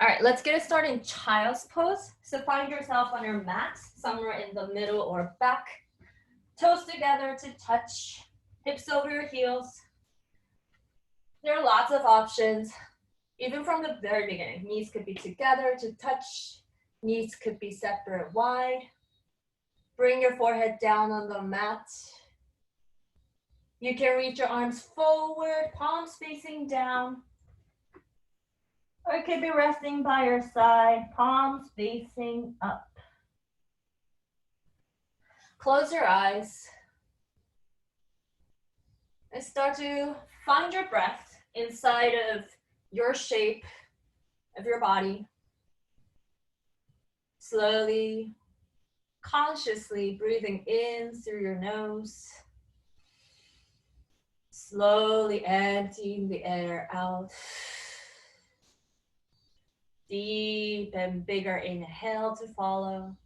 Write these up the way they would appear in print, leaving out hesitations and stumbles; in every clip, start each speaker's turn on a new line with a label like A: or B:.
A: All right, let's get it started in child's pose. So find yourself on your mat, somewhere in the middle or back. Toes together to touch, hips over your heels. There are lots of options, even from the very beginning. Knees could be together to touch. Knees could be separate wide. Bring your forehead down on the mat. You can reach your arms forward, palms facing down. Or it could be resting by your side, palms facing up. Close your eyes. And start to find your breath inside of your shape of your body. Slowly, consciously breathing in through your nose. Slowly emptying the air out. Deep and bigger inhale to follow.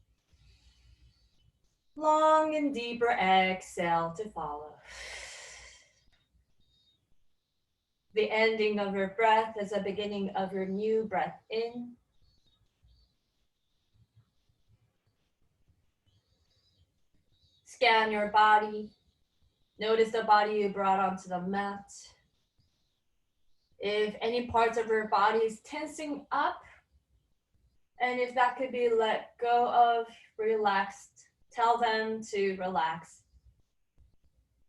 A: Long and deeper exhale to follow. The ending of your breath is the beginning of your new breath in. Scan your body. Notice the body you brought onto the mat. If any parts of your body is tensing up, and if that could be let go of, relaxed, tell them to relax.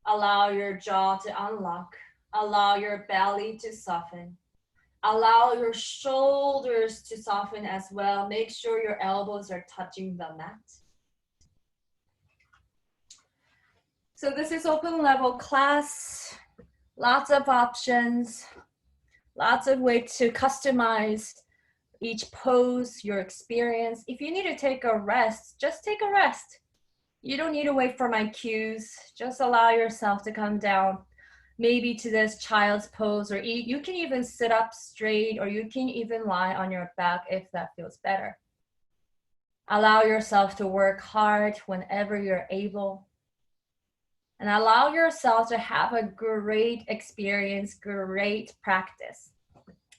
A: Allow your jaw to unlock. Allow your belly to soften. Allow your shoulders to soften as well. Make sure your elbows are touching the mat. So this is open level class. Lots of options. Lots of ways to customize each pose, your experience. If you need to take a rest, just take a rest. You don't need to wait for my cues. Just allow yourself to come down, maybe to this child's pose, or you can even sit up straight, or you can even lie on your back if that feels better. Allow yourself to work hard whenever you're able. And allow yourself to have a great experience, great practice.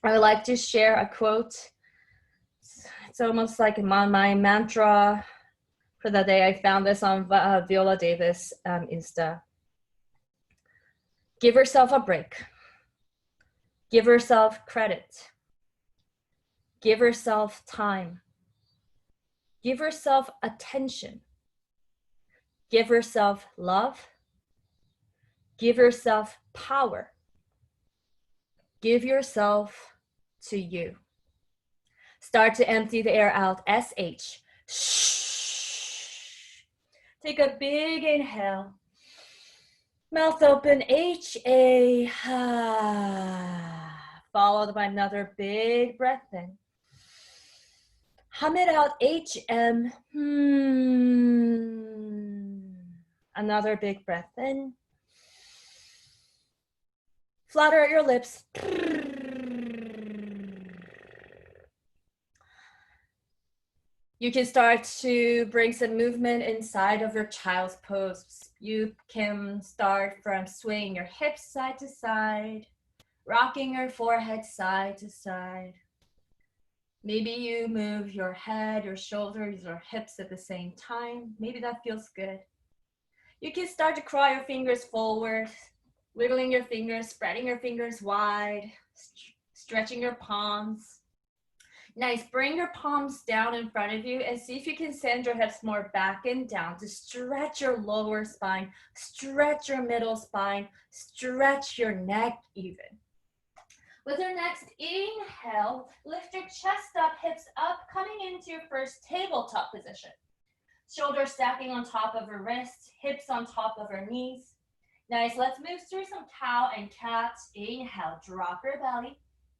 A: I would like to share a quote. It's almost like my mantra for the day. I found this on Viola Davis Insta. Give yourself a break. Give yourself credit. Give yourself time. Give yourself attention. Give yourself love. Give yourself power. Give yourself to you. Start to empty the air out. SH. Shh. Take a big inhale. Mouth open. HA. Followed by another big breath in. Hum it out. HM. Another big breath in. Flutter at your lips. You can start to bring some movement inside of your child's pose. You can start from swaying your hips side to side, rocking your forehead side to side. Maybe you move your head, your shoulders, or hips at the same time. Maybe that feels good. You can start to crawl your fingers forward, wiggling your fingers, spreading your fingers wide, stretching your palms. Nice, bring your palms down in front of you and see if you can send your hips more back and down to stretch your lower spine, stretch your middle spine, stretch your neck even. With your next inhale, lift your chest up, hips up, coming into your first tabletop position. Shoulders stacking on top of your wrists, hips on top of your knees. Nice, let's move through some cow and cat. Inhale, drop your belly,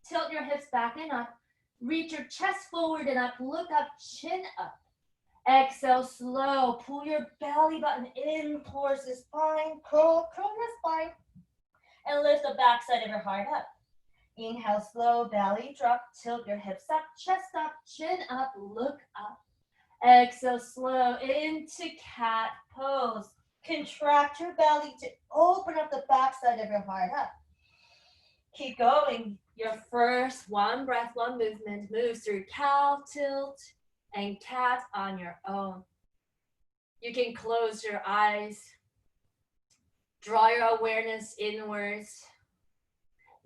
A: tilt your hips back and up. Reach your chest forward and up, look up, chin up. Exhale, slow, pull your belly button in towards the spine, curl your spine, and lift the back side of your heart up. Inhale, slow, belly drop, tilt your hips up, chest up, chin up, look up. Exhale, slow, into cat pose. Contract your belly to open up the back side of your heart up. Keep going. Your first one breath, one movement moves through cow, tilt, and cat on your own. You can close your eyes, draw your awareness inwards.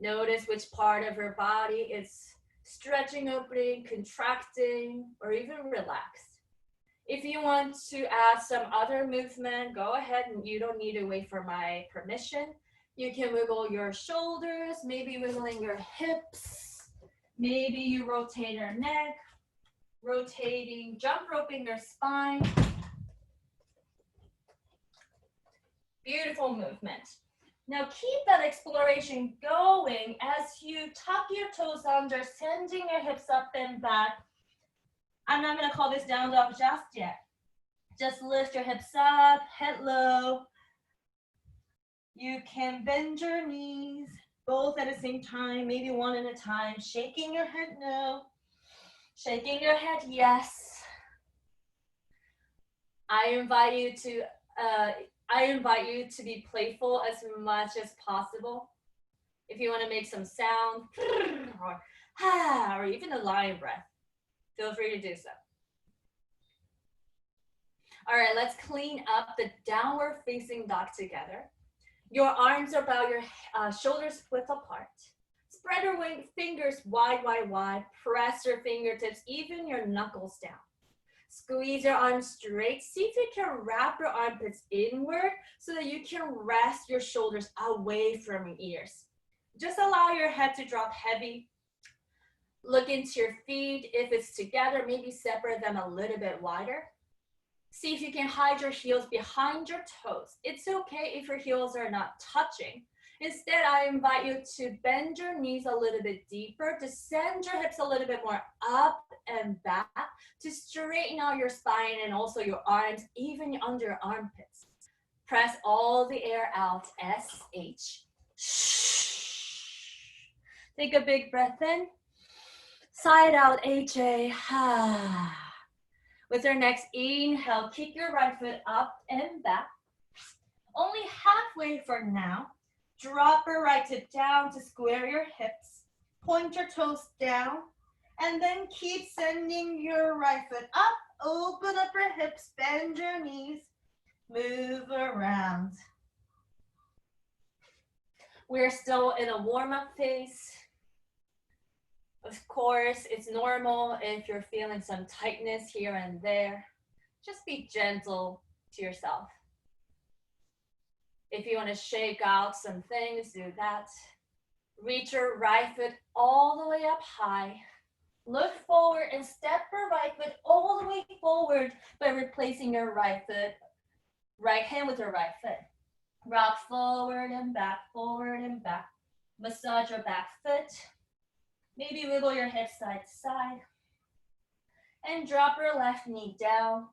A: Notice which part of your body is stretching, opening, contracting, or even relaxed. If you want to add some other movement, go ahead, and you don't need to wait for my permission. You can wiggle your shoulders, maybe wiggling your hips. Maybe you rotate your neck, rotating, jump roping your spine. Beautiful movement. Now keep that exploration going as you tuck your toes under, sending your hips up and back. I'm not going to call this down dog just yet. Just lift your hips up, head low. You can bend your knees, both at the same time, maybe one at a time. Shaking your head no. Shaking your head yes. I invite you to be playful as much as possible. If you want to make some sound, or even a lion breath, feel free to do so. All right, let's clean up the downward facing dog together. Your arms are about your shoulders width apart. Spread your fingers wide, wide, wide. Press your fingertips, even your knuckles down. Squeeze your arms straight. See if you can wrap your armpits inward so that you can rest your shoulders away from your ears. Just allow your head to drop heavy. Look into your feet. If it's together, maybe separate them a little bit wider. See if you can hide your heels behind your toes. It's okay if your heels are not touching. Instead, I invite you to bend your knees a little bit deeper, to send your hips a little bit more up and back, to straighten out your spine and also your arms, even under your armpits. Press all the air out, S-H. Take a big breath in. Side out, H-A. With your next inhale, kick your right foot up and back. Only halfway for now. Drop your right foot down to square your hips. Point your toes down. And then keep sending your right foot up. Open up your hips, bend your knees. Move around. We're still in a warm-up phase. Of course, it's normal if you're feeling some tightness here and there. Just be gentle to yourself. If you want to shake out some things, do that. Reach your right foot all the way up high. Look forward and step your right foot all the way forward by replacing your right hand with your right foot. Rock forward and back, forward and back. Massage your back foot. Maybe wiggle your hips side to side. And drop your left knee down.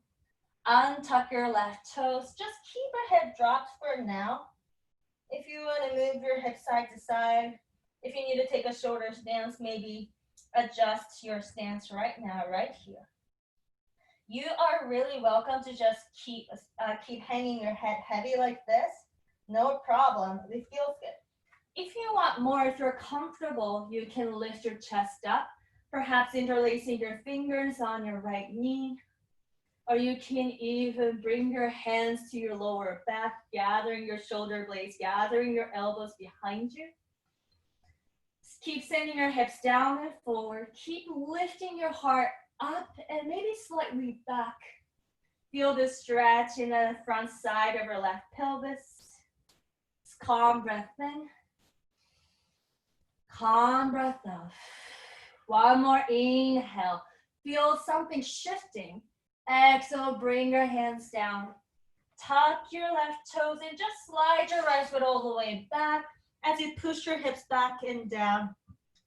A: Untuck your left toes. Just keep your head dropped for now. If you want to move your hips side to side, if you need to take a shoulder stance, maybe adjust your stance right now, right here. You are really welcome to just keep hanging your head heavy like this. No problem. It feels good. If you want more, if you're comfortable, you can lift your chest up, perhaps interlacing your fingers on your right knee. Or you can even bring your hands to your lower back, gathering your shoulder blades, gathering your elbows behind you. Keep sending your hips down and forward. Keep lifting your heart up and maybe slightly back. Feel the stretch in the front side of your left pelvis. Calm breath in. Calm breath out. One more inhale. Feel something shifting. Exhale, bring your hands down. Tuck your left toes and just slide your right foot all the way back as you push your hips back and down.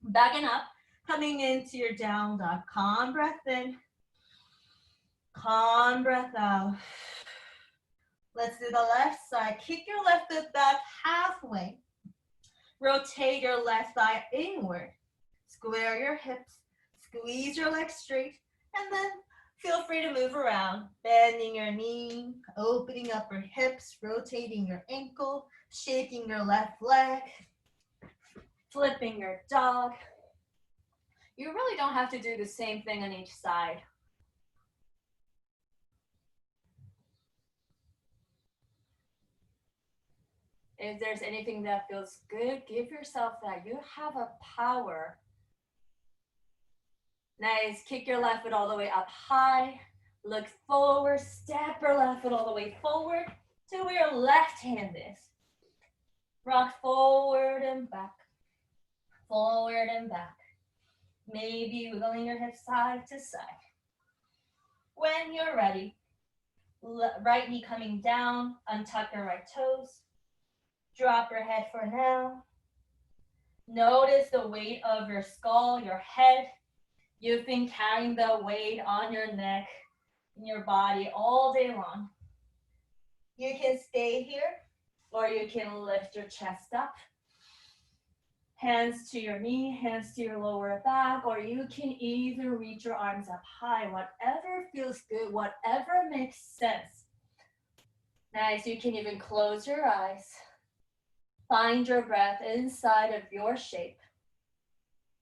A: Back and up, coming into your down dog. Calm breath in. Calm breath out. Let's do the left side. Kick your left foot back halfway. Rotate your left thigh inward. Square your hips. Squeeze your legs straight. And then feel free to move around. Bending your knee. Opening up your hips. Rotating your ankle. Shaking your left leg. Flipping your dog. You really don't have to do the same thing on each side. If there's anything that feels good, give yourself that. You have a power. Nice. Kick your left foot all the way up high. Look forward. Step your left foot all the way forward to where your left hand is. Rock forward and back. Forward and back. Maybe wiggling your hips side to side. When you're ready, right knee coming down, untuck your right toes. Drop your head for now. Notice the weight of your skull, your head. You've been carrying the weight on your neck and your body all day long. You can stay here, or you can lift your chest up. Hands to your knee, hands to your lower back, or you can even reach your arms up high. Whatever feels good, whatever makes sense. Nice, you can even close your eyes. Find your breath inside of your shape.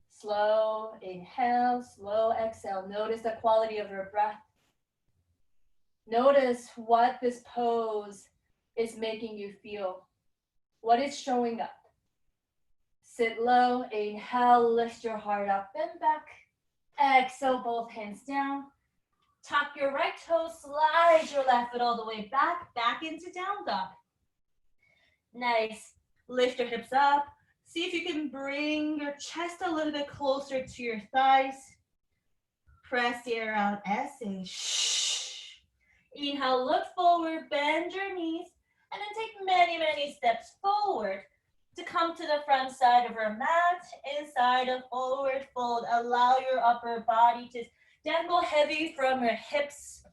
A: Slow inhale, slow exhale. Notice the quality of your breath. Notice what this pose is making you feel. What is showing up. Sit low, inhale, lift your heart up and back. Exhale, both hands down. Tuck your right toe, slide your left foot all the way back into down dog. Nice. Lift your hips up. See if you can bring your chest a little bit closer to your thighs. Press the air out, exhale. Shh. Inhale, look forward, bend your knees, and then take many, many steps forward to come to the front side of our mat, inside of forward fold. Allow your upper body to dangle heavy from your hips,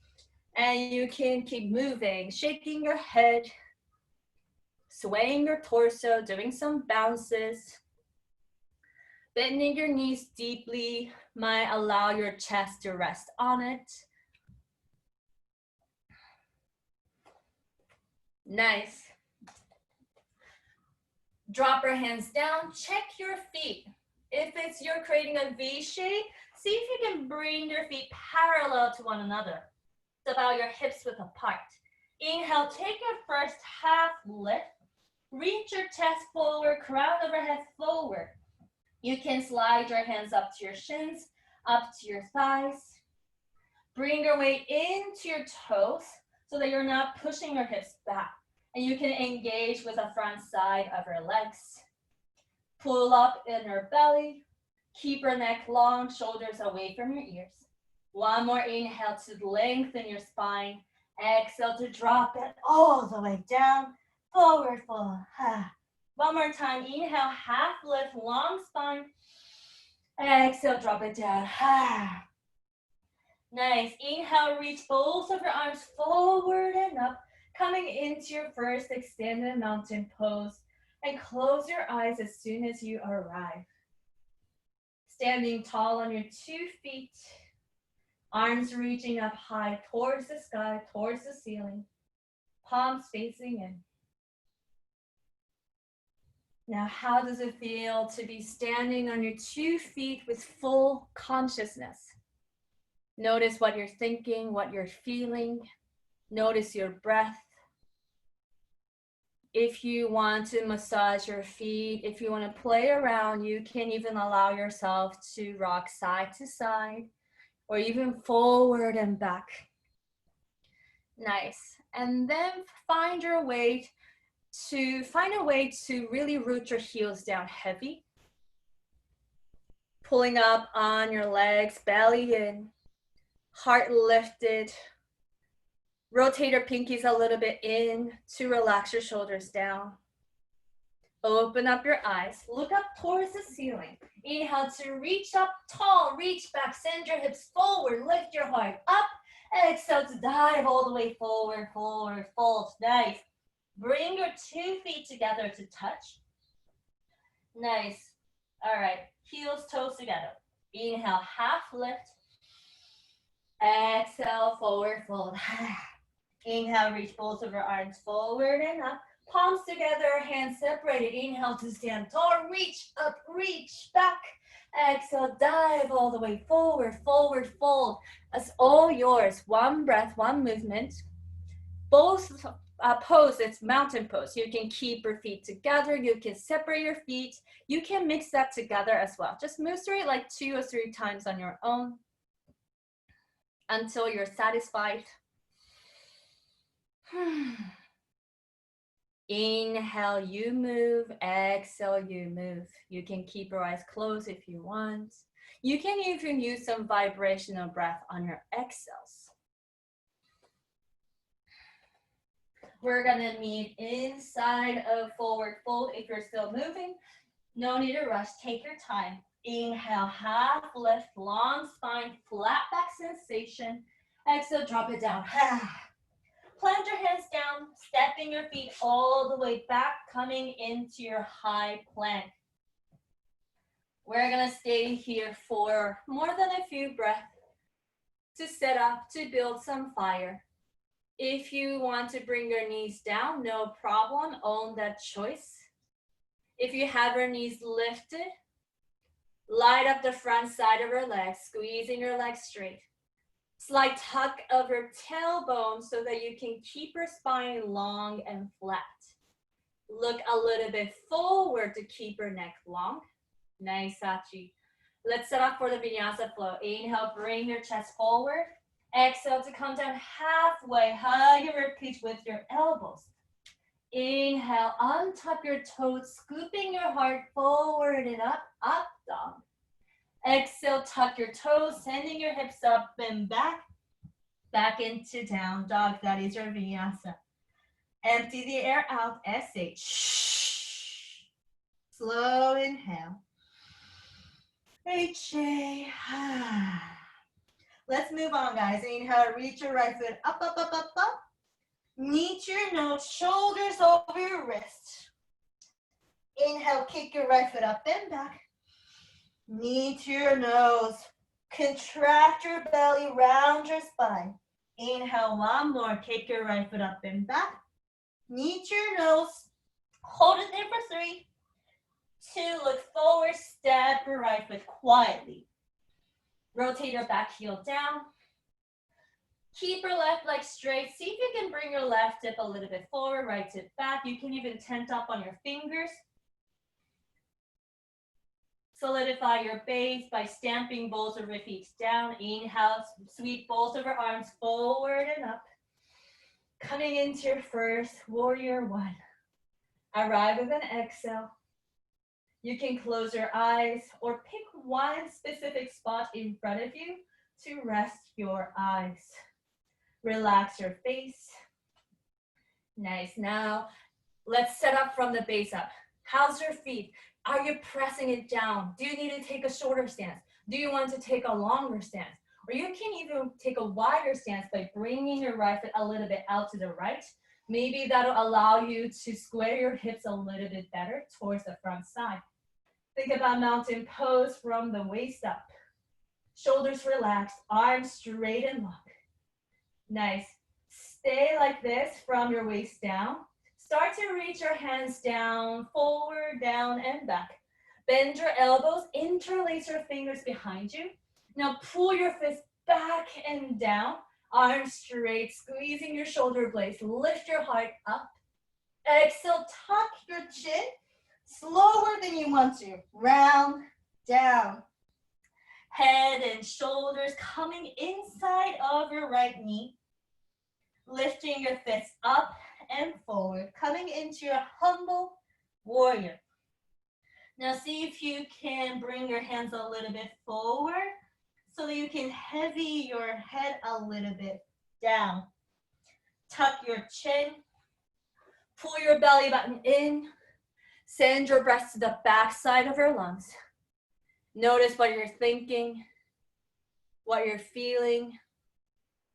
A: and you can keep moving, shaking your head, swaying your torso, doing some bounces. Bending your knees deeply might allow your chest to rest on it. Nice. Drop your hands down, check your feet. If you're creating a V shape, see if you can bring your feet parallel to one another. It's about your hips width apart. Inhale, take your first half lift. Reach your chest forward, crown over head forward. You can slide your hands up to your shins, up to your thighs. Bring your weight into your toes so that you're not pushing your hips back. And you can engage with the front side of your legs. Pull up in your belly. Keep your neck long, shoulders away from your ears. One more inhale to lengthen your spine. Exhale to drop it all the way down. Forward fold. One more time. Inhale, half lift, long spine. Exhale, drop it down. Nice. Inhale, reach both of your arms forward and up. Coming into your first extended mountain pose. And close your eyes as soon as you arrive. Standing tall on your 2 feet. Arms reaching up high towards the sky, towards the ceiling. Palms facing in. Now, how does it feel to be standing on your 2 feet with full consciousness? Notice what you're thinking, what you're feeling. Notice your breath. If you want to massage your feet, if you want to play around, you can even allow yourself to rock side to side or even forward and back. Nice. And then find a way to really root your heels down heavy. Pulling up on your legs, belly in, heart lifted. Rotate your pinkies a little bit in to relax your shoulders down. Open up your eyes. Look up towards the ceiling. Inhale to reach up tall. Reach back. Send your hips forward. Lift your heart up. Exhale to dive all the way forward, forward, fold. Nice. Bring your 2 feet together to touch. Nice. All right. Heels, toes together. Inhale, half lift. Exhale, forward fold. Inhale, reach both of your arms forward and up. Palms together, hands separated. Inhale to stand tall, reach up, reach back. Exhale, dive all the way forward, forward fold. It's all yours. One breath, one movement. Both pose, it's mountain pose. You can keep your feet together. You can separate your feet. You can mix that together as well. Just move through it like 2 or 3 times on your own until you're satisfied. Inhale, you move. Exhale, you move. You can keep your eyes closed if you want. You can even use some vibrational breath on your exhales. We're gonna meet inside of forward fold if you're still moving. No need to rush, take your time. Inhale, half lift, long spine, flat back sensation. Exhale, drop it down. Plant your hands down, stepping your feet all the way back, coming into your high plank. We're gonna stay here for more than a few breaths to set up, to build some fire. If you want to bring your knees down, no problem, own that choice. If you have your knees lifted, light up the front side of your legs, squeezing your legs straight. Slight tuck of your tailbone so that you can keep your spine long and flat. Look a little bit forward to keep your neck long. Nice, Sachi. Let's set up for the Vinyasa flow. Inhale, bring your chest forward. Exhale to come down halfway. Hug your ribcage with your elbows. Inhale, untap your toes, scooping your heart forward and up, up dog. Exhale, tuck your toes, sending your hips up and back into down dog. That is your Vinyasa. Empty the air out, SH. Slow inhale. HA. Let's move on, guys. Inhale, reach your right foot up, up, up, up, up. Knee to your nose, shoulders over your wrist. Inhale, kick your right foot up and back. Knee to your nose. Contract your belly, round your spine. Inhale, one more. Kick your right foot up and back. Knee to your nose. Hold it there for 3, 2, look forward, step your right foot quietly. Rotate your back heel down. Keep your left leg straight. See if you can bring your left hip a little bit forward, right hip back. You can even tent up on your fingers. Solidify your base by stamping both of your feet down. Inhale, sweep both of your arms forward and up. Coming into your first warrior one. Arrive with an exhale. You can close your eyes or pick one specific spot in front of you to rest your eyes. Relax your face. Nice. Now, let's set up from the base up. How's your feet? Are you pressing it down? Do you need to take a shorter stance? Do you want to take a longer stance? Or you can even take a wider stance by bringing your right foot a little bit out to the right. Maybe that'll allow you to square your hips a little bit better towards the front side. Think about mountain pose from the waist up. Shoulders relaxed, arms straight and long. Nice. Stay like this from your waist down. Start to reach your hands down, forward, down, and back. Bend your elbows, interlace your fingers behind you. Now pull your fists back and down. Arms straight, squeezing your shoulder blades. Lift your heart up. Exhale, tuck your chin. Slower than you want to. Round, down. Head and shoulders coming inside of your right knee. Lifting your fists up and forward. Coming into your humble warrior. Now see if you can bring your hands a little bit forward so that you can heavy your head a little bit down. Tuck your chin. Pull your belly button in. Send your breath to the back side of your lungs. Notice what you're thinking, what you're feeling.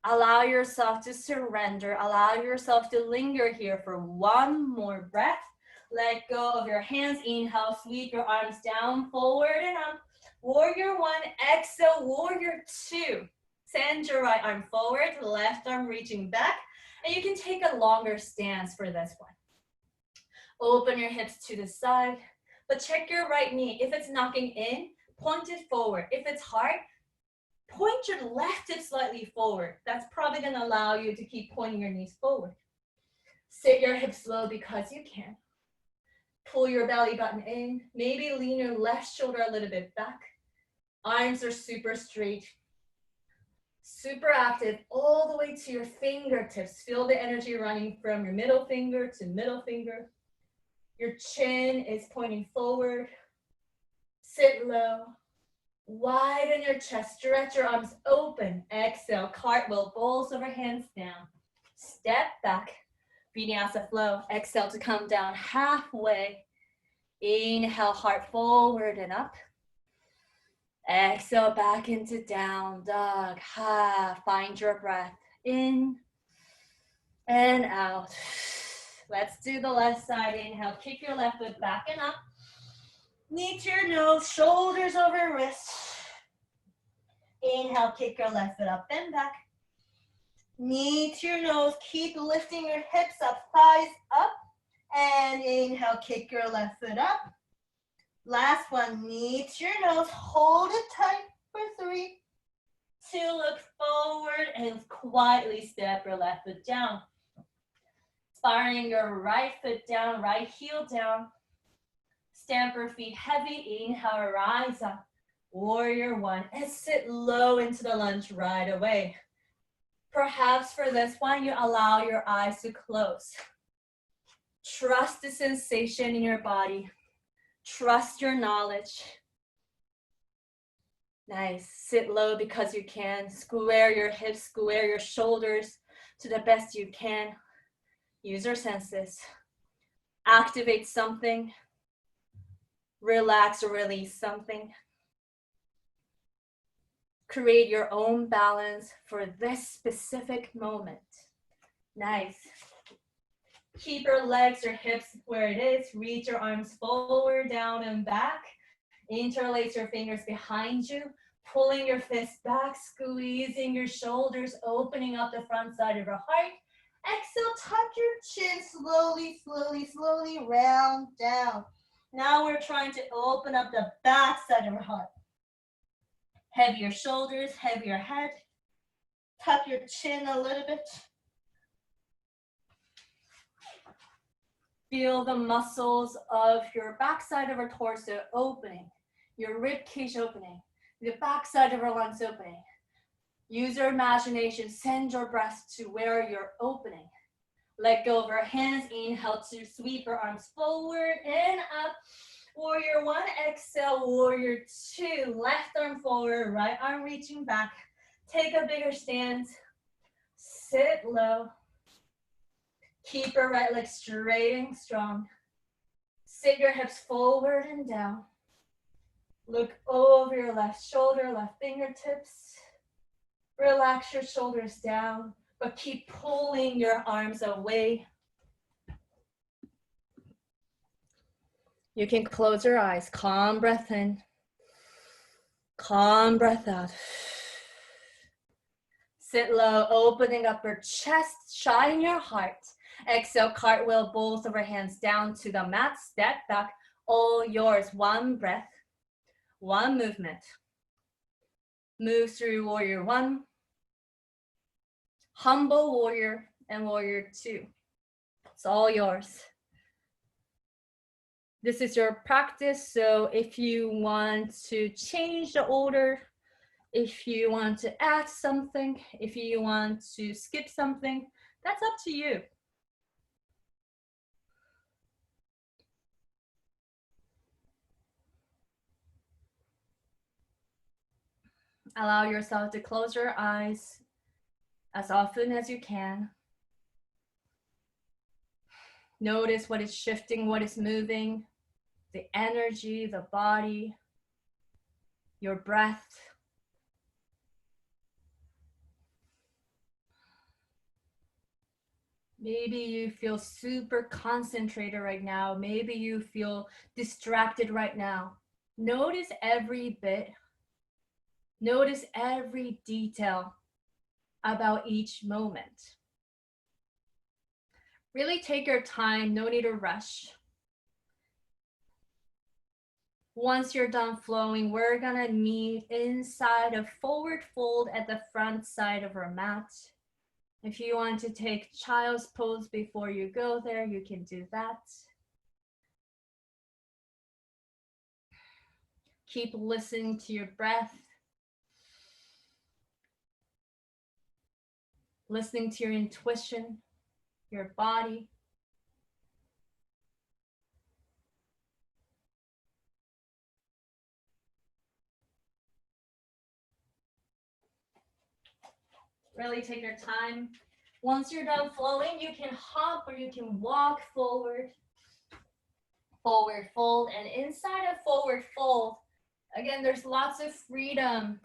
A: Allow yourself to surrender. Allow yourself to linger here for one more breath. Let go of your hands. Inhale, sweep your arms down, forward and up. Warrior one, exhale, warrior two. Send your right arm forward, left arm reaching back. And you can take a longer stance for this one. Open your hips to the side, but check your right knee. If it's knocking in, point it forward. If it's hard, point your left hip slightly forward. That's probably gonna allow you to keep pointing your knees forward. Sit your hips low because you can. Pull your belly button in. Maybe lean your left shoulder a little bit back. Arms are super straight. Super active all the way to your fingertips. Feel the energy running from your middle finger to middle finger. Your chin is pointing forward. Sit low. Widen your chest. Stretch your arms open. Exhale. Cartwheel. Balls over hands down. Step back. Vinyasa flow. Exhale to come down halfway. Inhale, heart forward and up. Exhale back into down dog. Find your breath in and out. Let's do the left side. Inhale, kick your left foot back and up. Knee to your nose, shoulders over wrist. Inhale, kick your left foot up and back. Knee to your nose, keep lifting your hips up, thighs up. And inhale, kick your left foot up. Last one, knee to your nose, hold it tight for 3, 2, look forward and quietly step your left foot down. Spiraling your right foot down, right heel down. Stamp your feet heavy, inhale, rise up. Warrior one, and sit low into the lunge right away. Perhaps for this one, you allow your eyes to close. Trust the sensation in your body. Trust your knowledge. Nice. Sit low because you can. Square your hips, square your shoulders to the best you can. Use your senses. Activate something. Relax or release something. Create your own balance for this specific moment. Nice. Keep your legs, your hips where it is. Reach your arms forward, down, and back. Interlace your fingers behind you. Pulling your fists back, squeezing your shoulders, opening up the front side of your heart. Exhale, tuck your chin slowly, slowly, slowly, round down. Now we're trying to open up the back side of your heart. Heavier shoulders, heavier head. Tuck your chin a little bit. Feel the muscles of your backside of our torso opening, your rib cage opening, the backside of our lungs opening. Use your imagination, send your breath to where you're opening. Let go of our hands, inhale to sweep your arms forward and up. Warrior one, exhale, warrior two. Left arm forward, right arm reaching back. Take a bigger stance, sit low. Keep your right leg straight and strong. Sit your hips forward and down. Look over your left shoulder, left fingertips. Relax your shoulders down, but keep pulling your arms away. You can close your eyes. Calm breath in. Calm breath out. Sit low, opening up your chest, shine your heart. Exhale, cartwheel, both of our hands down to the mat. Step back, all yours. One breath, one movement. Move through warrior one, humble warrior, and warrior two. It's all yours. This is your practice, so if you want to change the order, if you want to add something, if you want to skip something, that's up to you. Allow yourself to close your eyes as often as you can. Notice what is shifting, what is moving, the energy, the body, your breath. Maybe you feel super concentrated right now. Maybe you feel distracted right now. Notice every bit. Notice every detail about each moment. Really take your time, no need to rush. Once you're done flowing, we're gonna meet inside a forward fold at the front side of our mat. If you want to take child's pose before you go there, you can do that. Keep listening to your breath. Listening to your intuition, your body. Really take your time. Once you're done flowing, you can hop or you can walk forward. Forward fold, and inside of forward fold, again, there's lots of freedom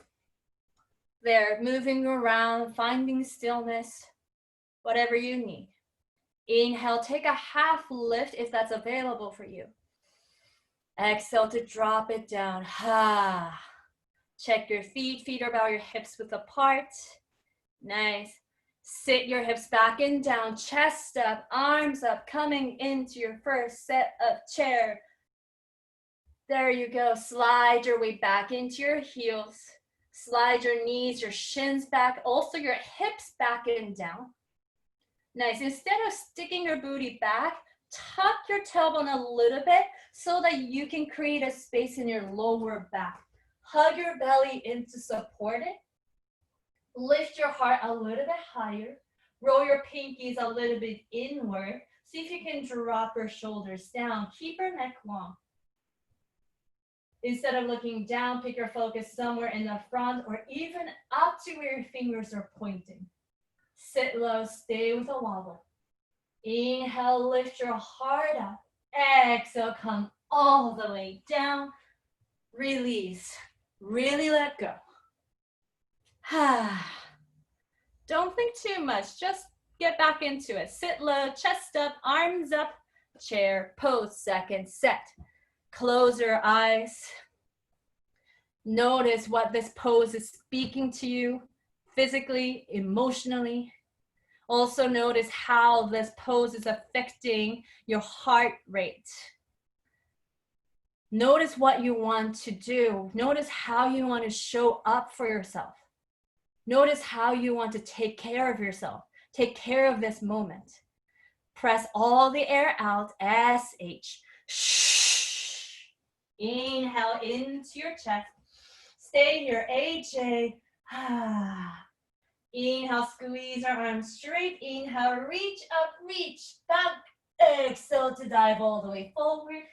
A: there, moving around, finding stillness, whatever you need. Inhale, take a half lift if that's available for you. Exhale to drop it down. Ha. Check your feet. Feet are about your hips width apart. Nice. Sit your hips back and down, chest up, arms up, coming into your first set of chair. There you go. Slide your way back into your heels. Slide your knees, your shins back, also your hips back and down. Nice. Instead of sticking your booty back, tuck your tailbone a little bit so that you can create a space in your lower back. Hug your belly in to support it. Lift your heart a little bit higher. Roll your pinkies a little bit inward. See if you can drop your shoulders down. Keep your neck long. Instead of looking down, pick your focus somewhere in the front or even up to where your fingers are pointing. Sit low, stay with a wobble. Inhale, lift your heart up. Exhale, come all the way down. Release. Really let go. Don't think too much. Just get back into it. Sit low, chest up, arms up, chair, pose, second set. Close your eyes. Notice what this pose is speaking to you physically, emotionally. Also notice how this pose is affecting your heart rate. Notice what you want to do. Notice how you want to show up for yourself. Notice how you want to take care of yourself. Take care of this moment. Press all the air out. SH. Shh. Inhale into your chest. Stay here. AJ. Inhale, squeeze our arms straight. Inhale, reach up, reach back. Exhale to dive all the way forward.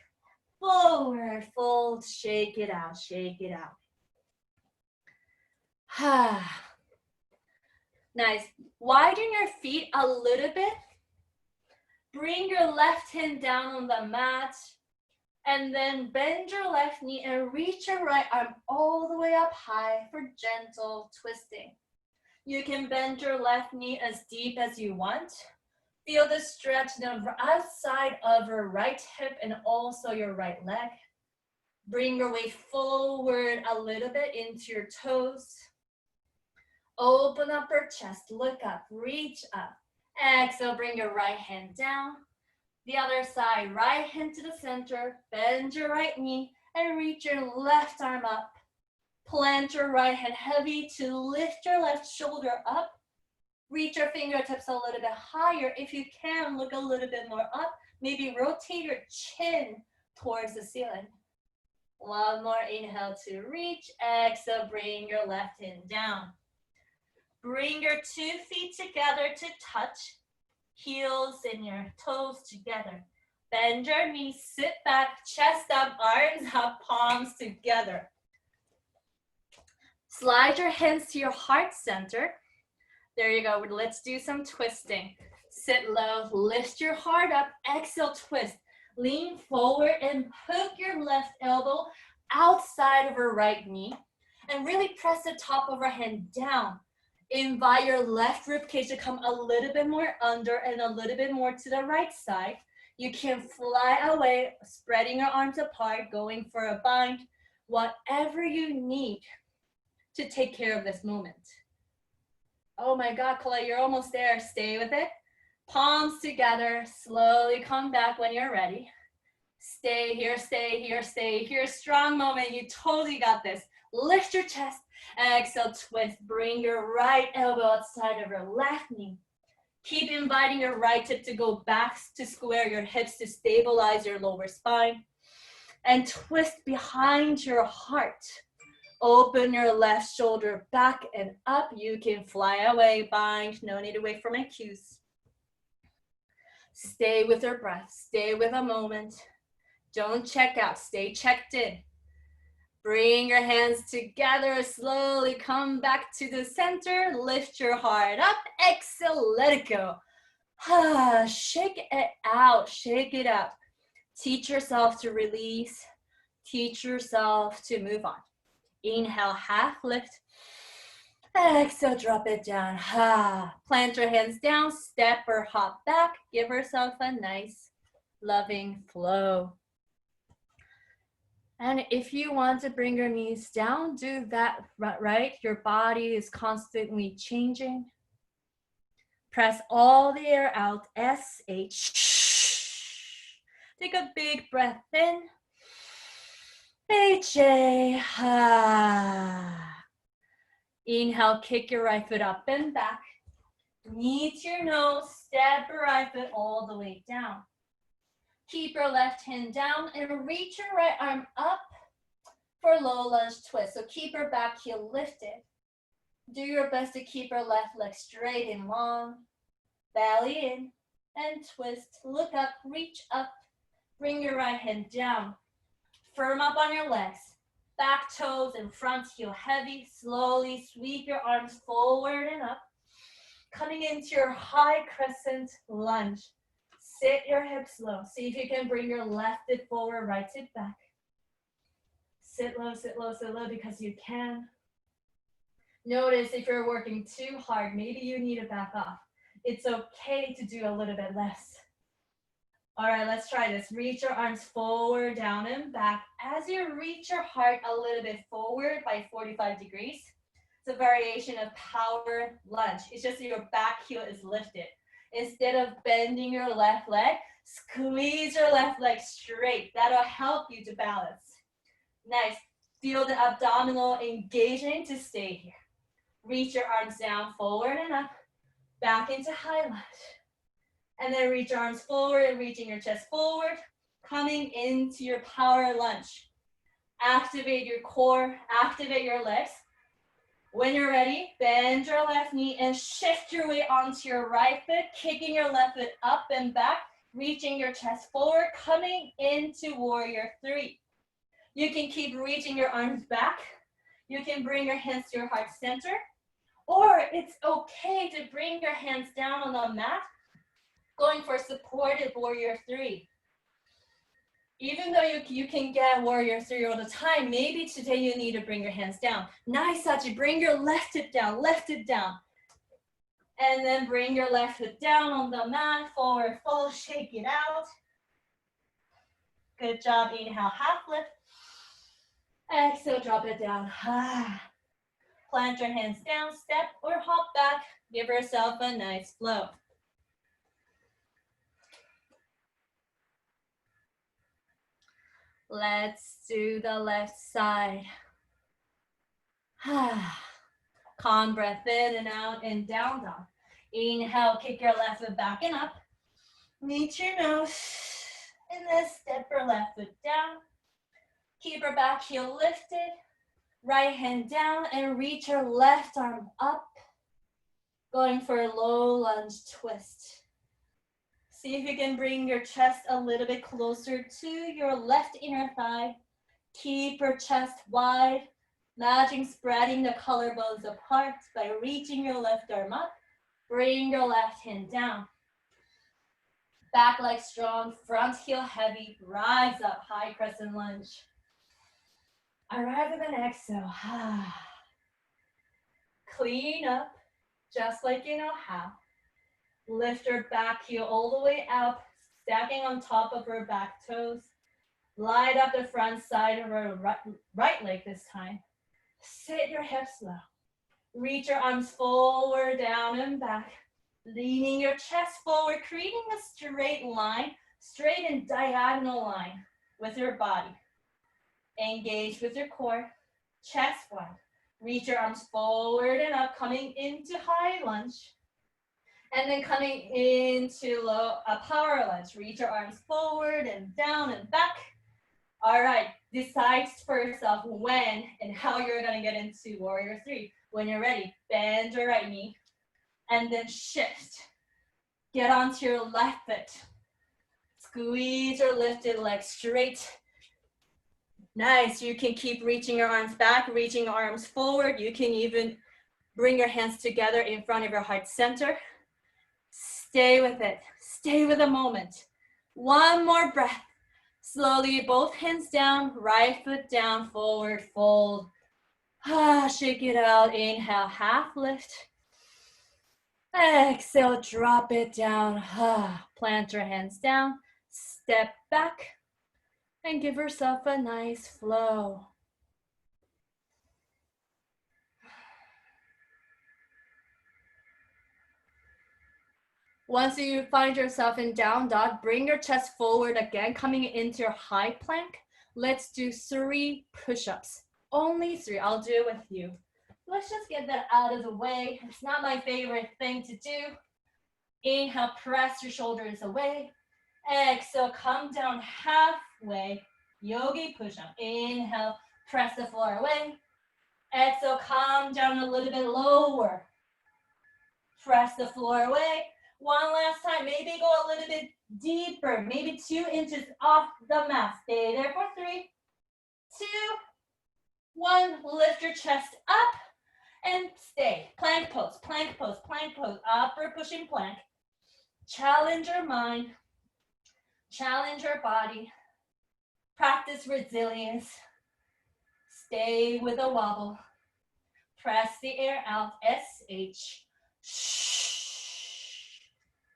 A: Forward fold. Shake it out. Shake it out. Nice. Widen your feet a little bit. Bring your left hand down on the mat. And then bend your left knee and reach your right arm all the way up high for gentle twisting. You can bend your left knee as deep as you want. Feel the stretch on the outside of your right hip and also your right leg. Bring your weight forward a little bit into your toes. Open up your chest, look up, reach up. Exhale, bring your right hand down. The other side, right hand to the center. Bend your right knee and reach your left arm up. Plant your right hand heavy to lift your left shoulder up. Reach your fingertips a little bit higher. If you can, look a little bit more up. Maybe rotate your chin towards the ceiling. One more inhale to reach. Exhale, bring your left hand down. Bring your 2 feet together to touch. Heels and your toes together. Bend your knees, sit back, chest up, arms up, palms together. Slide your hands to your heart center. There you go. Let's do some twisting. Sit low, lift your heart up, exhale, twist. Lean forward and hook your left elbow outside of your right knee. And really press the top of your hand down. Invite your left ribcage to come a little bit more under and a little bit more to the right side. You can fly away, spreading your arms apart, going for a bind, whatever you need to take care of this moment. Oh my God, Colette, you're almost there. Stay with it. Palms together, slowly come back when you're ready. Stay here, stay here, stay here. Strong moment, you totally got this. Lift your chest, exhale, twist. Bring your right elbow outside of your left knee. Keep inviting your right hip to go back to square your hips to stabilize your lower spine. And twist behind your heart. Open your left shoulder back and up. You can fly away, bind. No need to wait for my cues. Stay with your breath. Stay with a moment. Don't check out. Stay checked in. Bring your hands together. Slowly come back to the center. Lift your heart up. Exhale. Let it go. Shake it out. Shake it out. Teach yourself to release. Teach yourself to move on. Inhale, half lift. Exhale, drop it down. Plant your hands down, step or hop back. Give yourself a nice, loving flow. And if you want to bring your knees down, do that, right? Your body is constantly changing. Press all the air out, S-H. Take a big breath in. H-A. Inhale, kick your right foot up and back. Knee to your nose, step your right foot all the way down. Keep your left hand down and reach your right arm up for low lunge twist. So keep your back heel lifted. Do your best to keep your left leg straight and long. Belly in and twist. Look up, reach up. Bring your right hand down. Firm up on your legs. Back toes and front heel heavy. Slowly sweep your arms forward and up. Coming into your high crescent lunge. Sit your hips low. See if you can bring your left hip forward, right hip back. Sit low, sit low, sit low because you can. Notice if you're working too hard, maybe you need to back off. It's okay to do a little bit less. All right, let's try this. Reach your arms forward, down and back. As you reach your heart a little bit forward by 45 degrees, it's a variation of power lunge. It's just your back heel is lifted. Instead of bending your left leg, squeeze your left leg straight. That'll help you to balance. Nice. Feel the abdominal engaging to stay here. Reach your arms down, forward and up, back into high lunge. And then reach your arms forward, reaching your chest forward, coming into your power lunge. Activate your core, activate your legs. When you're ready, bend your left knee and shift your weight onto your right foot, kicking your left foot up and back, reaching your chest forward, coming into warrior three. You can keep reaching your arms back. You can bring your hands to your heart center, or it's okay to bring your hands down on the mat, going for supported warrior three. Even though you can get warrior three all the time, maybe today you need to bring your hands down. Nice, Sachi, bring your left hip down, And then bring your left foot down on the mat, forward fold, shake it out. Good job, inhale, half lift. Exhale, drop it down. Plant your hands down, step or hop back. Give yourself a nice flow. Let's do the left side. Calm breath in and out and down dog. Inhale, kick your left foot back and up. Meet your nose. And then step your left foot down. Keep your back heel lifted. Right hand down and reach your left arm up. Going for a low lunge twist. See if you can bring your chest a little bit closer to your left inner thigh. Keep your chest wide. Imagine spreading the collarbones apart by reaching your left arm up. Bring your left hand down. Back leg strong, front heel heavy. Rise up, high crescent lunge. Arrive with an exhale. Clean up, just like you know how. Lift your back heel all the way up, stacking on top of her back toes. Light up the front side of her right leg this time. Sit your hips low. Reach your arms forward, down and back. Leaning your chest forward, creating a straight line, straight and diagonal line. with your body. Engage with your core, chest wide. Reach your arms forward and up, coming into high lunge. And then coming into a power lunge. Reach your arms forward and down and back. All right, decide for yourself when and how you're gonna get into warrior three. When you're ready, bend your right knee and then shift. Get onto your left foot. Squeeze your lifted leg straight. Nice, you can keep reaching your arms back, reaching your arms forward. You can even bring your hands together in front of your heart center. Stay with it, stay with the moment. One more breath. Slowly, both hands down, right foot down, forward fold. Shake it out, inhale, half lift. Exhale, drop it down. Plant your hands down, step back, and give yourself a nice flow. Once you find yourself in down dog, bring your chest forward again, coming into your high plank. Let's do 3 push-ups. Only 3, I'll do it with you. Let's just get that out of the way. It's not my favorite thing to do. Inhale, press your shoulders away. Exhale, come down halfway. Yogi push-up. Inhale, press the floor away. Exhale, come down a little bit lower. Press the floor away. One last time, maybe go a little bit deeper, maybe 2 inches off the mat. Stay there for 3, 2, 1. Lift your chest up and stay. Plank pose, plank pose, plank pose. Upper pushing plank. Challenge your mind. Challenge your body. Practice resilience. Stay with a wobble. Press the air out. SH.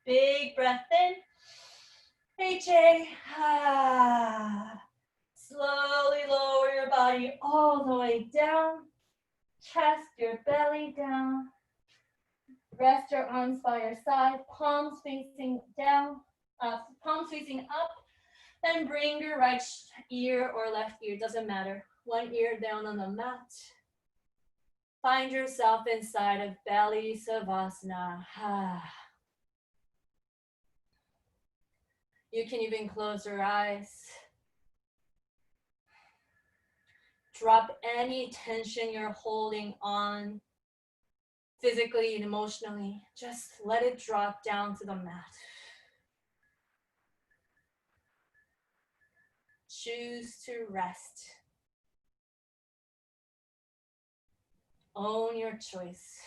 A: Big breath in. HA. Slowly lower your body all the way down. Chest your belly down. Rest your arms by your side. Palms facing down. Palms facing up. Then bring your right ear or left ear, doesn't matter. One ear down on the mat. Find yourself inside of belly savasana. You can even close your eyes. Drop any tension you're holding on physically and emotionally. Just let it drop down to the mat. Choose to rest. Own your choice.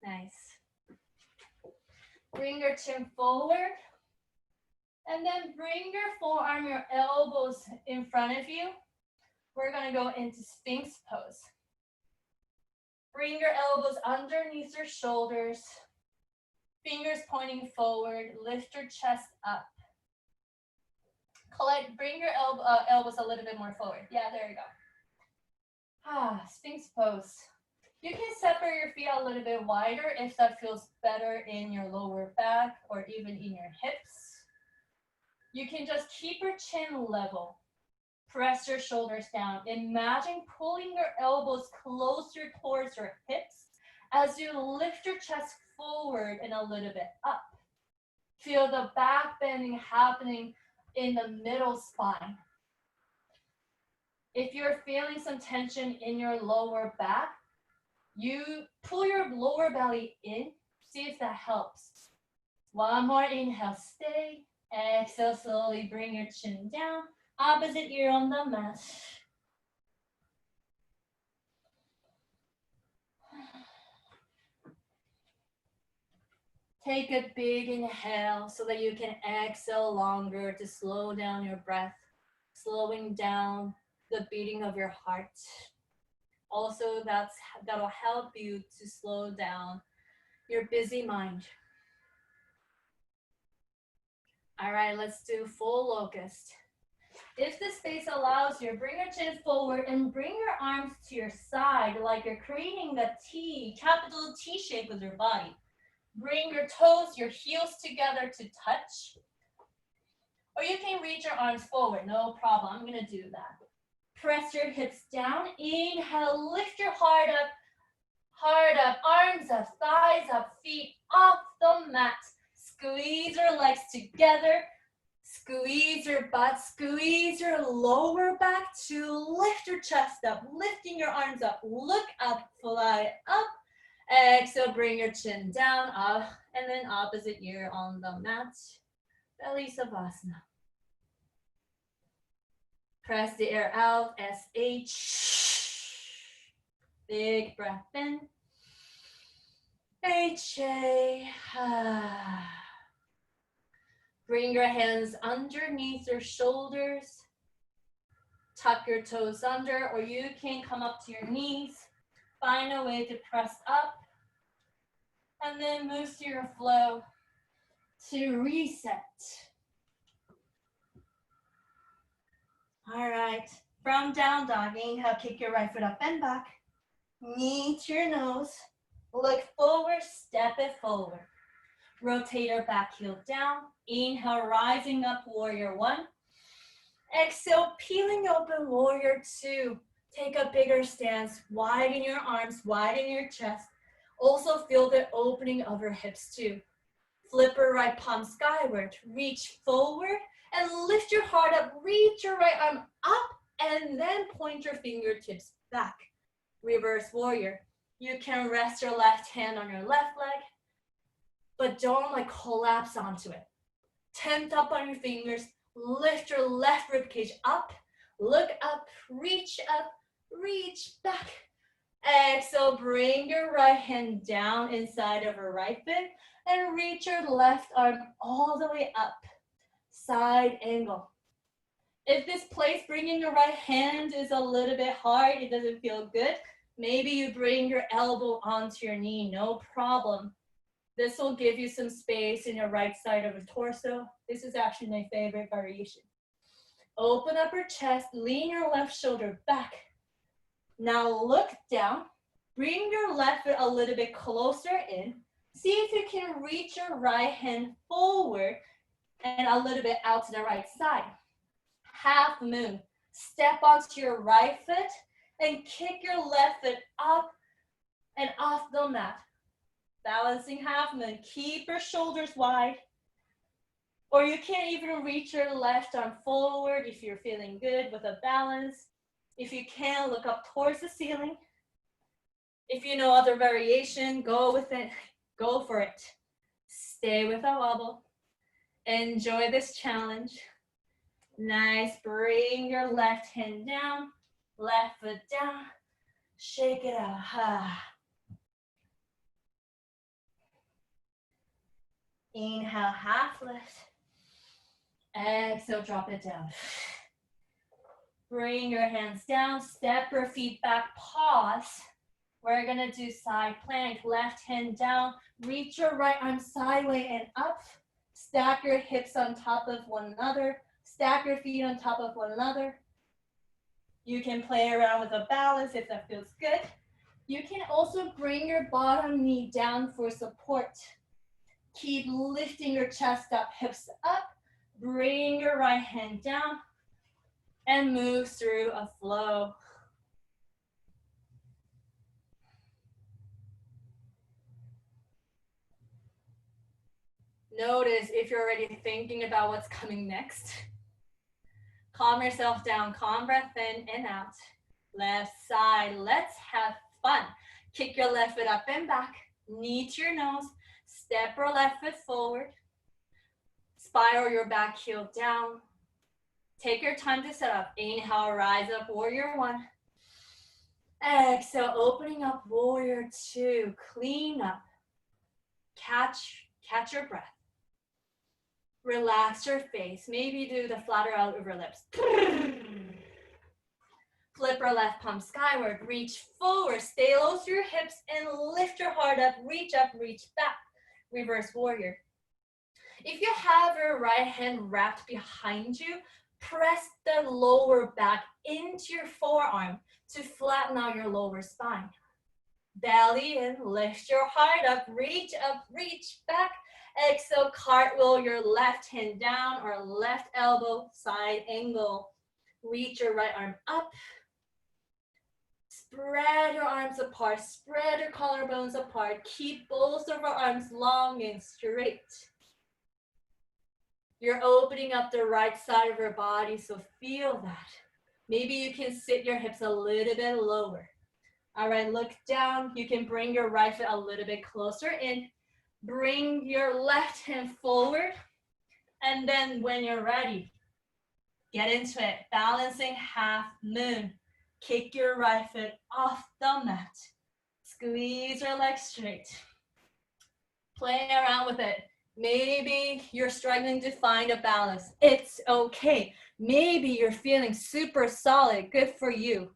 A: Nice. Bring your chin forward. And then bring your forearm, your elbows in front of you. We're gonna go into Sphinx pose. Bring your elbows underneath your shoulders. Fingers pointing forward. Lift your chest up. Collect, bring your elbows a little bit more forward. Yeah, there you go. Sphinx pose. You can separate your feet a little bit wider if that feels better in your lower back or even in your hips. You can just keep your chin level. Press your shoulders down. Imagine pulling your elbows closer towards your hips as you lift your chest forward and a little bit up. Feel the back bending happening in the middle spine. If you're feeling some tension in your lower back, you pull your lower belly in. See if that helps. One more inhale, stay. Exhale, slowly bring your chin down. Opposite ear on the mat. Take a big inhale so that you can exhale longer to slow down your breath, slowing down the beating of your heart. Also, that'll help you to slow down your busy mind. All right, let's do full locust. If the space allows you, bring your chin forward and bring your arms to your side like you're creating a T, capital T shape with your body. Bring your toes, your heels together to touch. Or you can reach your arms forward, no problem. I'm gonna do that. Press your hips down. Inhale, lift your heart up, arms up, thighs up, feet off the mat. Squeeze your legs together. Squeeze your butt, squeeze your lower back to lift your chest up, lifting your arms up, look up, fly up. Exhale, bring your chin down, up, and then opposite ear on the mat. Belly Savasana. Press the air out, SH. Big breath in. HA. Bring your hands underneath your shoulders. Tuck your toes under, or you can come up to your knees. Find a way to press up. And then move through your flow to reset. All right, from down dog, inhale, kick your right foot up and back. Knee to your nose. Look forward, step it forward. Rotate your back heel down. Inhale, rising up, warrior one. Exhale, peeling open, warrior two. Take a bigger stance, widen your arms, widen your chest. Also feel the opening of your hips too. Flip your right palm skyward, reach forward and lift your heart up, reach your right arm up and then point your fingertips back. Reverse warrior. You can rest your left hand on your left leg, but don't collapse onto it. Tent up on your fingers, lift your left rib cage up, look up, reach back. Exhale, bring your right hand down inside of your right foot and reach your left arm all the way up. Side angle. If this place, bringing your right hand is a little bit hard, it doesn't feel good, maybe you bring your elbow onto your knee, no problem. This will give you some space in your right side of the torso. This is actually my favorite variation. Open up your chest, lean your left shoulder back. Now look down, bring your left foot a little bit closer in. See if you can reach your right hand forward and a little bit out to the right side. Half moon, step onto your right foot and kick your left foot up and off the mat. Balancing half moon, keep your shoulders wide. Or you can even reach your left arm forward if you're feeling good with a balance. If you can, look up towards the ceiling. If you know other variation, go with it, go for it. Stay with a wobble. Enjoy this challenge. Nice, bring your left hand down, left foot down, shake it out. Inhale, half lift. Exhale, drop it down. Bring your hands down, step your feet back, pause. We're gonna do side plank, left hand down, reach your right arm sideways and up. Stack your hips on top of one another. Stack your feet on top of one another. You can play around with a balance if that feels good. You can also bring your bottom knee down for support. Keep lifting your chest up, hips up. Bring your right hand down and move through a flow. Notice if you're already thinking about what's coming next. Calm yourself down, calm breath in and out. Left side, let's have fun. Kick your left foot up and back, knee to your nose, step your left foot forward. Spiral your back heel down. Take your time to set up. Inhale, rise up, warrior one. Exhale, opening up, warrior two. Clean up. Catch your breath. Relax your face. Maybe do the flatter out over lips. Flip your left palm skyward. Reach forward. Stay low through your hips and lift your heart up, reach back. Reverse warrior. If you have your right hand wrapped behind you, press the lower back into your forearm to flatten out your lower spine. Belly in, lift your heart up, reach back. Exhale, cartwheel your left hand down or left elbow, side angle. Reach your right arm up. Spread your arms apart. Spread your collarbones apart. Keep both of our arms long and straight. You're opening up the right side of your body, so feel that. Maybe you can sit your hips a little bit lower. All right, look down. You can bring your right foot a little bit closer in. Bring your left hand forward. And then when you're ready, get into it. Balancing half moon. Kick your right foot off the mat. Squeeze your legs straight. Play around with it. Maybe you're struggling to find a balance. It's okay. Maybe you're feeling super solid. Good for you.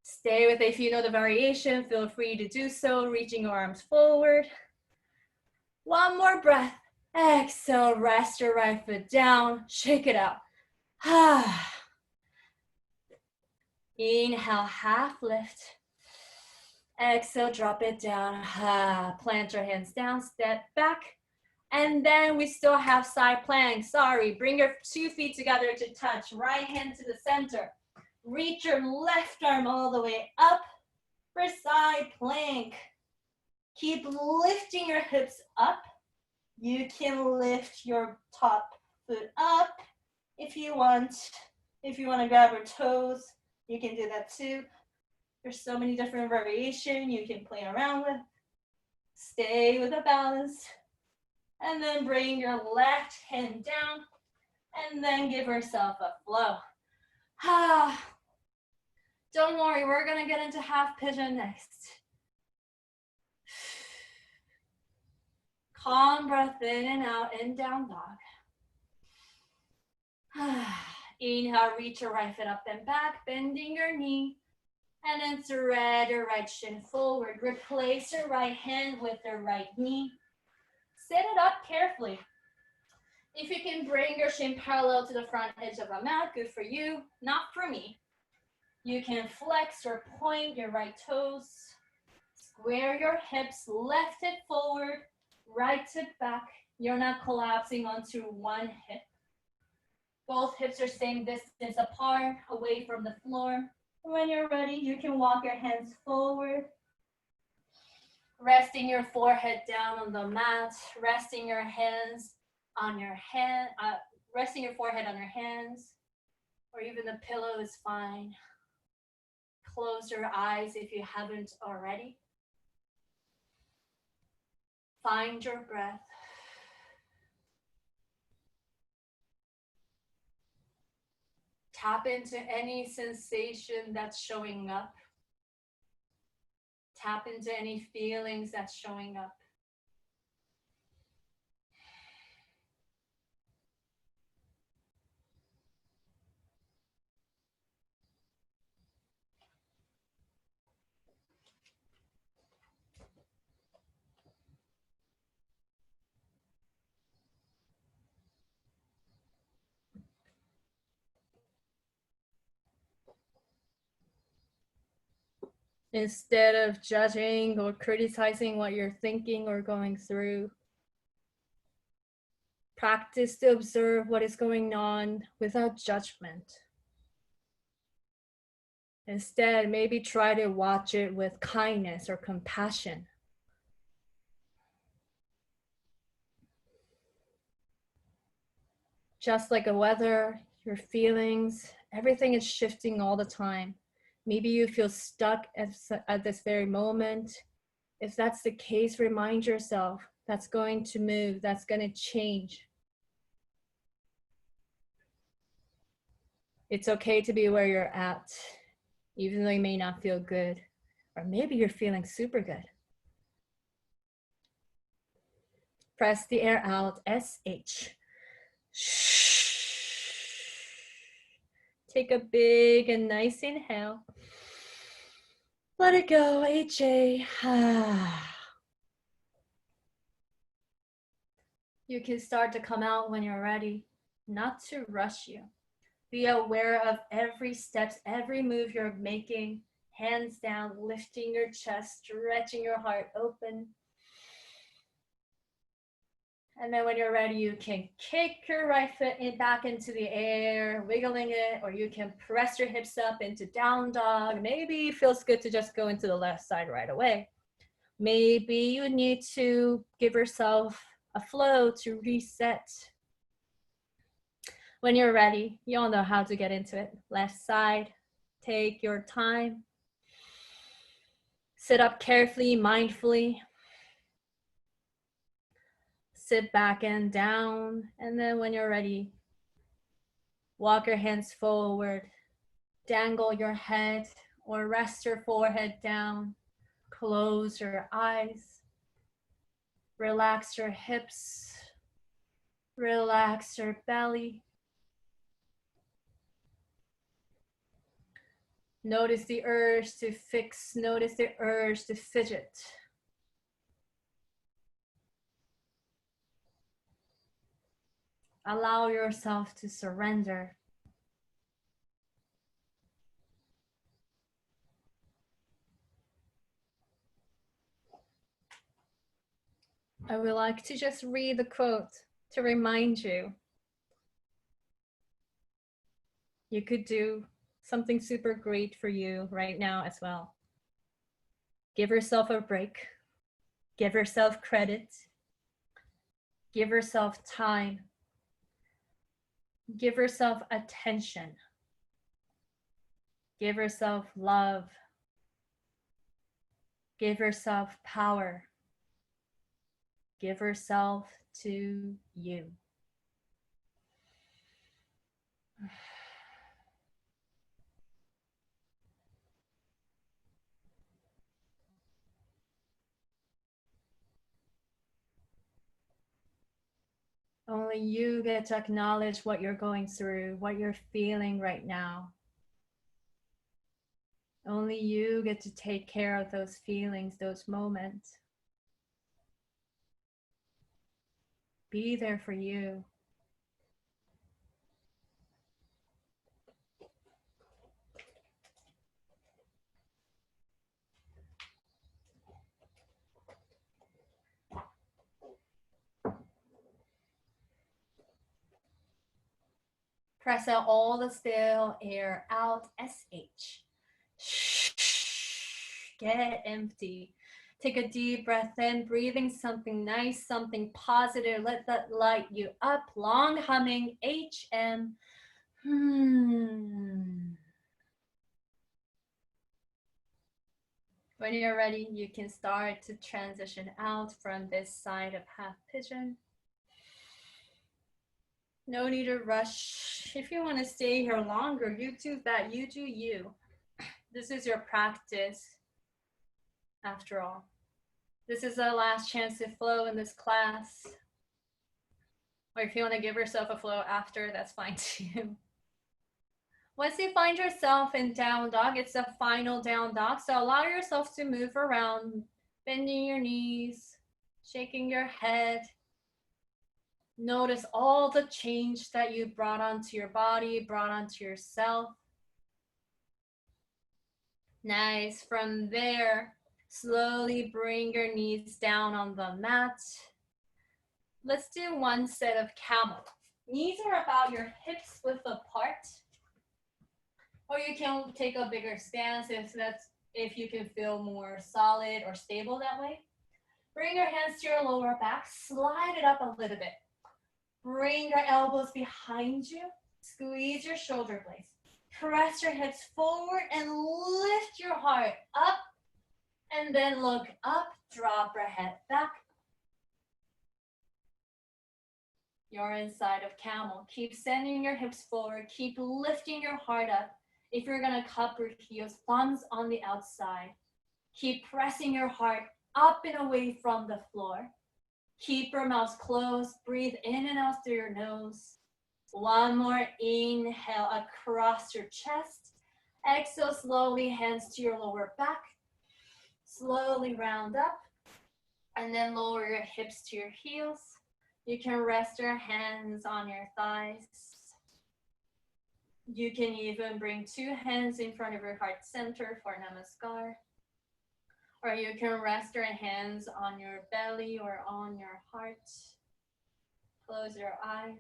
A: Stay with it. If you know the variation, feel free to do so, reaching your arms forward. One more breath. Exhale, rest your right foot down. Shake it out. Inhale, half lift. Exhale, drop it down. Plant your hands down, step back. And then we still have side plank. Sorry, bring your 2 feet together to touch. Right hand to the center. Reach your left arm all the way up for side plank. Keep lifting your hips up. You can lift your top foot up if you want. If you want to grab your toes, you can do that too. There's so many different variations you can play around with. Stay with the balance. And then bring your left hand down. And then give yourself a flow. Don't worry, we're going to get into half pigeon next. Calm breath in and out, in down dog. Inhale, reach your right foot up and back, bending your knee. And then thread your right shin forward. Replace your right hand with your right knee. Sit it up carefully. If you can bring your shin parallel to the front edge of a mat, good for you, not for me. You can flex or point your right toes. Square your hips, left hip forward, right hip back. You're not collapsing onto one hip. Both hips are same distance apart, away from the floor. When you're ready, you can walk your hands forward. Resting your forehead down on the mat, resting your hands on your resting your forehead on your hands, or even the pillow is fine. Close your eyes if you haven't already. Find your breath. Tap into any sensation that's showing up. Tap into any feelings that's showing up. Instead of judging or criticizing what you're thinking or going through, practice to observe what is going on without judgment. Instead, maybe try to watch it with kindness or compassion. Just like the weather, your feelings, everything is shifting all the time. Maybe you feel stuck at this very moment. If that's the case, remind yourself that's going to move, that's going to change. It's okay to be where you're at, even though you may not feel good, or maybe you're feeling super good. Press the air out, SH. Take a big and nice inhale. Let it go, HA. You can start to come out when you're ready, not to rush you. Be aware of every step, every move you're making. Hands down, lifting your chest, stretching your heart open. And then when you're ready, you can kick your right foot back into the air, wiggling it, or you can press your hips up into down dog. Maybe it feels good to just go into the left side right away. Maybe you need to give yourself a flow to reset. When you're ready, you all know how to get into it. Left side, take your time. Sit up carefully, mindfully. Sit back and down. And then when you're ready, walk your hands forward. Dangle your head or rest your forehead down. Close your eyes. Relax your hips. Relax your belly. Notice the urge to fix. Notice the urge to fidget. Allow yourself to surrender. I would like to just read the quote to remind you. You could do something super great for you right now as well. Give yourself a break. Give yourself credit. Give yourself time. Give yourself attention. Give yourself love. Give yourself power. Give yourself to you. Only you get to acknowledge what you're going through, what you're feeling right now. Only you get to take care of those feelings, those moments. Be there for you. Press out all the stale air out, SH. Get empty. Take a deep breath in, breathing something nice, something positive. Let that light you up. Long humming, HM. When you're ready, you can start to transition out from this side of half pigeon. No need to rush. If you want to stay here longer, you do that. You do you. This is your practice, after all. This is the last chance to flow in this class. Or if you want to give yourself a flow after, that's fine too. Once you find yourself in down dog, it's the final down dog. So allow yourself to move around, bending your knees, shaking your head. Notice all the change that you brought onto your body, brought onto yourself. Nice. From there, slowly bring your knees down on the mat. Let's do one set of camel. Knees are about your hips width apart. Or you can take a bigger stance if you can feel more solid or stable that way. Bring your hands to your lower back, slide it up a little bit. Bring your elbows behind you, squeeze your shoulder blades. Press your hips forward and lift your heart up, and then look up, drop your head back. You're inside of camel. Keep sending your hips forward, keep lifting your heart up. If you're gonna cup your heels, thumbs on the outside. Keep pressing your heart up and away from the floor. Keep your mouth closed. Breathe in and out through your nose. One more inhale across your chest. Exhale slowly, hands to your lower back. Slowly round up. And then lower your hips to your heels. You can rest your hands on your thighs. You can even bring two hands in front of your heart center for Namaskar. Or you can rest your hands on your belly or on your heart. Close your eyes.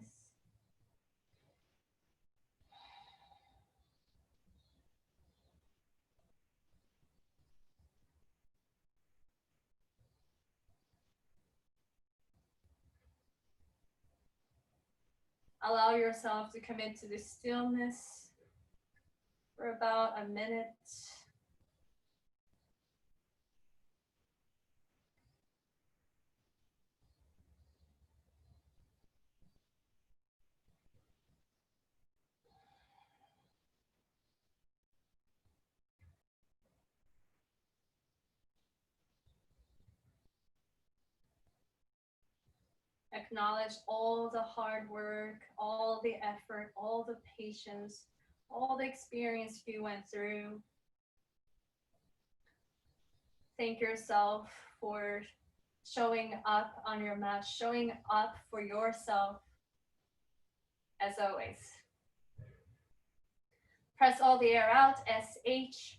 A: Allow yourself to commit to the stillness for about a minute. Acknowledge all the hard work, all the effort, all the patience, all the experience you went through. Thank yourself for showing up on your mat, showing up for yourself as always. Press all the air out, SH.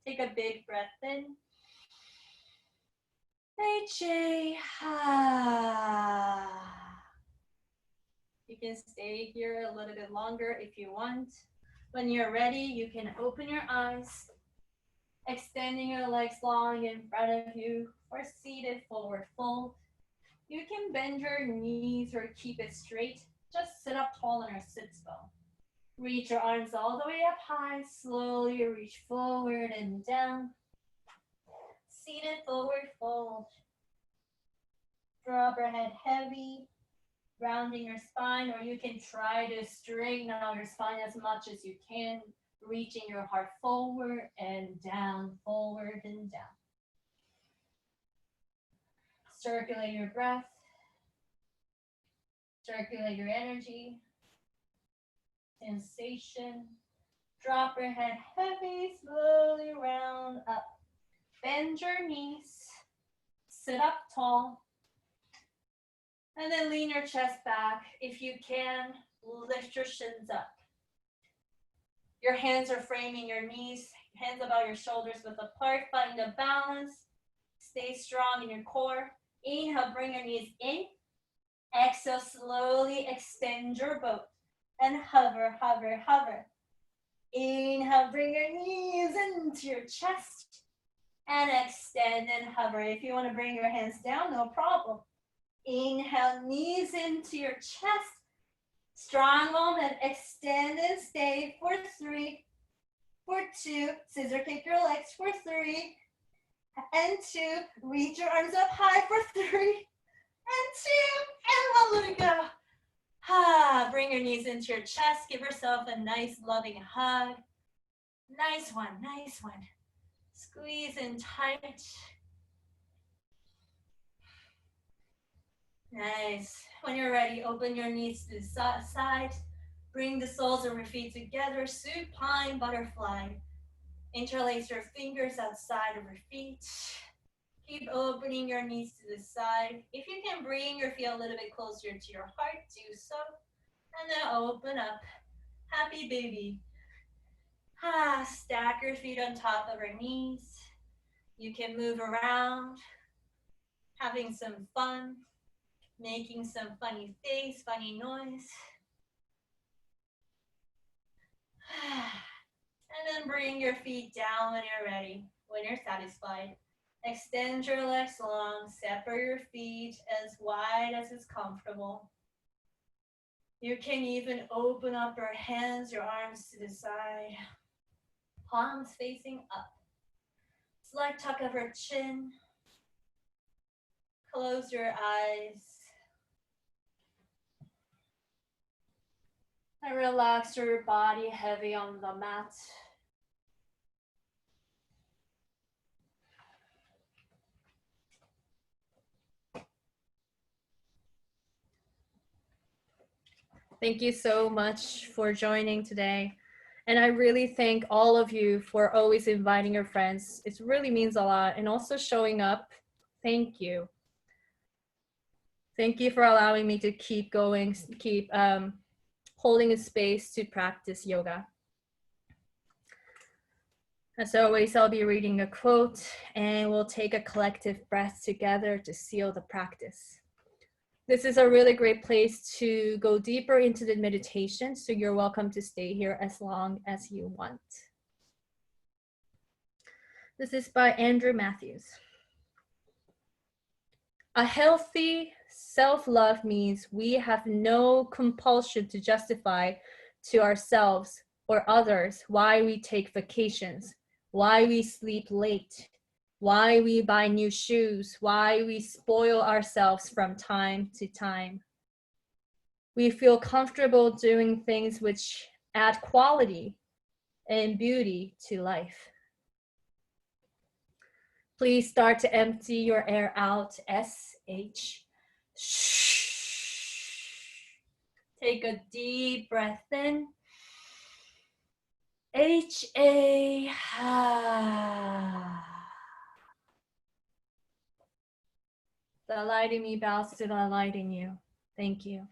A: Take a big breath in. HA. You can stay here a little bit longer if you want. When you're ready, you can open your eyes, extending your legs long in front of you for seated forward fold. You can bend your knees or keep it straight. Just sit up tall in our sit spell. Reach your arms all the way up high. Slowly reach forward and down. Seated forward fold. Drop your head heavy, rounding your spine, or you can try to straighten out your spine as much as you can, reaching your heart forward and down, forward and down. Circulate your breath. Circulate your energy. Sensation. Drop your head heavy, slowly round up. Bend your knees. Sit up tall. And then lean your chest back. If you can, lift your shins up. Your hands are framing your knees, hands above your shoulders width apart. Find a balance. Stay strong in your core. Inhale, bring your knees in. Exhale, slowly extend your boat. And hover, hover, hover. Inhale, bring your knees into your chest. And extend and hover. If you want to bring your hands down, no problem. Inhale, knees into your chest. Strong moment. Extend and stay for 3, for 2. Scissor kick your legs for 3 and 2. Reach your arms up high for 3 and 2. And 1. Let it go. Bring your knees into your chest. Give yourself a nice loving hug. Nice one, nice one. Squeeze in tight. Nice. When you're ready, open your knees to the side. Bring the soles of your feet together. Supine butterfly. Interlace your fingers outside of your feet. Keep opening your knees to the side. If you can bring your feet a little bit closer to your heart, do so. And then open up. Happy baby. Stack your feet on top of your knees. You can move around, having some fun. Making some funny face, funny noise. And then bring your feet down when you're ready, when you're satisfied. Extend your legs long, separate your feet as wide as is comfortable. You can even open up your hands, your arms to the side. Palms facing up. Slight tuck of your chin. Close your eyes. And relax your body heavy on the mat. Thank you so much for joining today. And I really thank all of you for always inviting your friends. It really means a lot. And also showing up. Thank you. Thank you for allowing me to keep going, keep holding a space to practice yoga. As always, I'll be reading a quote and we'll take a collective breath together to seal the practice. This is a really great place to go deeper into the meditation, so you're welcome to stay here as long as you want. This is by Andrew Matthews. A healthy self-love means we have no compulsion to justify to ourselves or others why we take vacations, why we sleep late, why we buy new shoes, why we spoil ourselves from time to time. We feel comfortable doing things which add quality and beauty to life. Please start to empty your air out. SH. Take a deep breath in. HA. The light in me bows to the light in you. Thank you.